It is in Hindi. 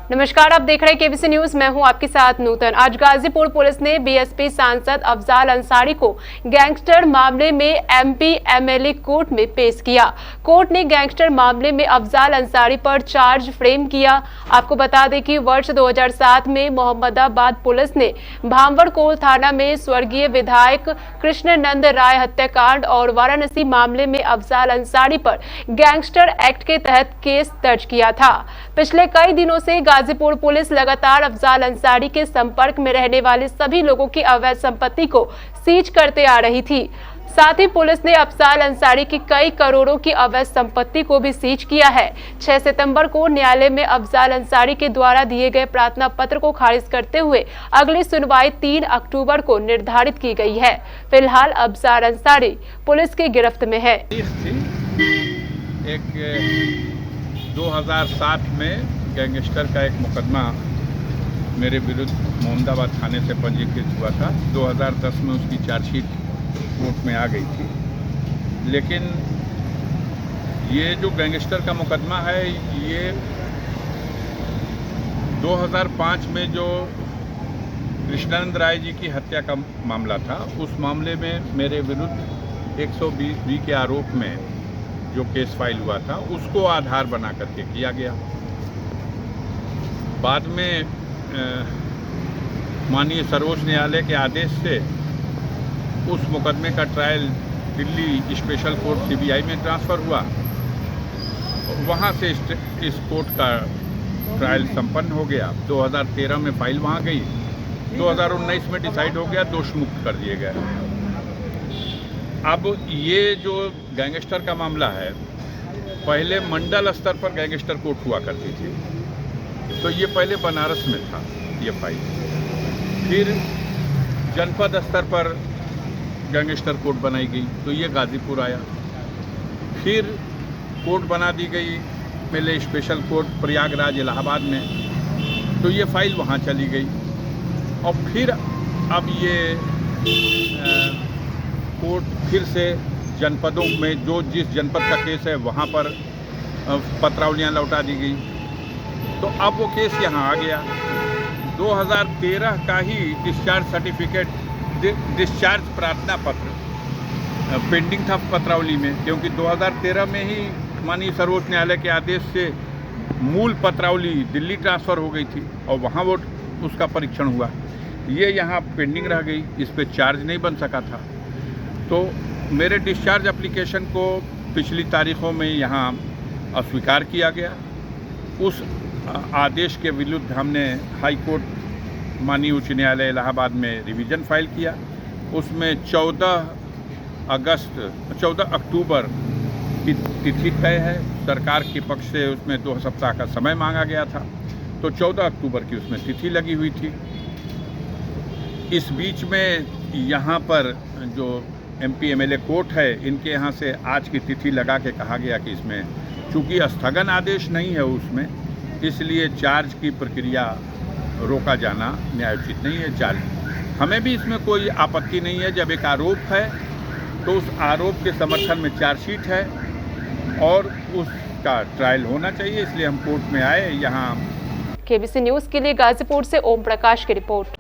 नमस्कार, आप देख रहे हैं केबीसी न्यूज। मैं हूं आपके साथ नूतन। आज गाजीपुर पुलिस ने बीएसपी सांसद अफजाल अंसारी को गैंगस्टर मामले में एमपी एमएलए कोर्ट में पेश किया। कोर्ट ने गैंगस्टर मामले में अफजाल अंसारी पर चार्ज फ्रेम किया। आपको बता दें कि वर्ष 2007 में मोहम्मदाबाद पुलिस ने भांवड़कोल थाना में स्वर्गीय विधायक कृष्णनंद राय हत्याकांड और वाराणसी मामले में अफजाल अंसारी पर गैंगस्टर एक्ट के तहत केस दर्ज किया था। पिछले कई दिनों से गाजीपुर पुलिस लगातार अफजाल अंसारी के संपर्क में रहने वाले सभी लोगों की अवैध संपत्ति को सीज करते आ रही थी। साथ ही पुलिस ने अफजाल अंसारी की कई करोड़ों की अवैध संपत्ति को भी सीज किया है। 6 सितंबर को न्यायालय में अफजाल अंसारी के द्वारा दिए गए प्रार्थना पत्र को खारिज करते हुए अगली सुनवाई 3 अक्टूबर को निर्धारित की गई है। फिलहाल अफजाल अंसारी पुलिस की गिरफ्त में है। 2007 में गैंगस्टर का एक मुकदमा मेरे विरुद्ध मोहम्मदाबाद थाने से पंजीकृत हुआ था। 2010 में उसकी चार्जशीट कोर्ट में आ गई थी। लेकिन ये जो गैंगस्टर का मुकदमा है, ये 2005 में जो कृष्णानंद राय जी की हत्या का मामला था, उस मामले में मेरे विरुद्ध 120 के आरोप में जो केस फाइल हुआ था, उसको आधार बना करके किया गया। बाद में माननीय सर्वोच्च न्यायालय के आदेश से उस मुकदमे का trial Delhi special court CBI में ट्रांसफ़र हुआ। वहाँ से इस कोर्ट का ट्रायल संपन्न हो गया। 2013 में फाइल वहाँ गई, 2019 में डिसाइड हो गया, दोष मुक्त कर दिए गए। अब ये जो गैंगस्टर का मामला है, पहले मंडल स्तर पर गैंगस्टर कोर्ट हुआ करती थी, तो ये पहले बनारस में था ये फाइल। फिर जनपद स्तर पर गैंगस्टर कोर्ट बनाई गई, तो ये गाजीपुर आया। फिर कोर्ट बना दी गई पहले स्पेशल कोर्ट प्रयागराज इलाहाबाद में, तो ये फाइल वहाँ चली गई। और फिर अब ये कोर्ट फिर से जनपदों में जो जिस जनपद का केस है वहाँ पर पत्रावलियाँ लौटा दी गई। तो अब वो केस यहाँ आ गया। 2013 का ही डिस्चार्ज सर्टिफिकेट, डिस्चार्ज प्रार्थना पत्र पेंडिंग था पत्रावली में, क्योंकि 2013 में ही माननीय सर्वोच्च न्यायालय के आदेश से मूल पत्रावली दिल्ली ट्रांसफ़र हो गई थी और वहाँ वो उसका परीक्षण हुआ। ये यहाँ पेंडिंग रह गई, इस पर चार्ज नहीं बन सका था। तो मेरे डिस्चार्ज एप्लीकेशन को पिछली तारीखों में यहाँ अस्वीकार किया गया। उस आदेश के विरुद्ध हमने हाई कोर्ट माननीय उच्च न्यायालय इलाहाबाद में रिवीजन फाइल किया। उसमें 14 अक्टूबर की तिथि तय है। सरकार के पक्ष से उसमें 2 सप्ताह का समय मांगा गया था, तो 14 अक्टूबर की उसमें तिथि लगी हुई थी। इस बीच में यहाँ पर जो एमपी एमएलए कोर्ट है, इनके यहाँ से आज की तिथि लगा के कहा गया कि इसमें चूँकि स्थगन आदेश नहीं है उसमें, इसलिए चार्ज की प्रक्रिया रोका जाना न्यायोचित नहीं है। चार्ज हमें भी इसमें कोई आपत्ति नहीं है। जब एक आरोप है तो उस आरोप के समर्थन में चार्जशीट है और उसका ट्रायल होना चाहिए, इसलिए हम कोर्ट में आए। यहाँ केबीसी न्यूज के लिए गाजीपुर से ओम प्रकाश की रिपोर्ट।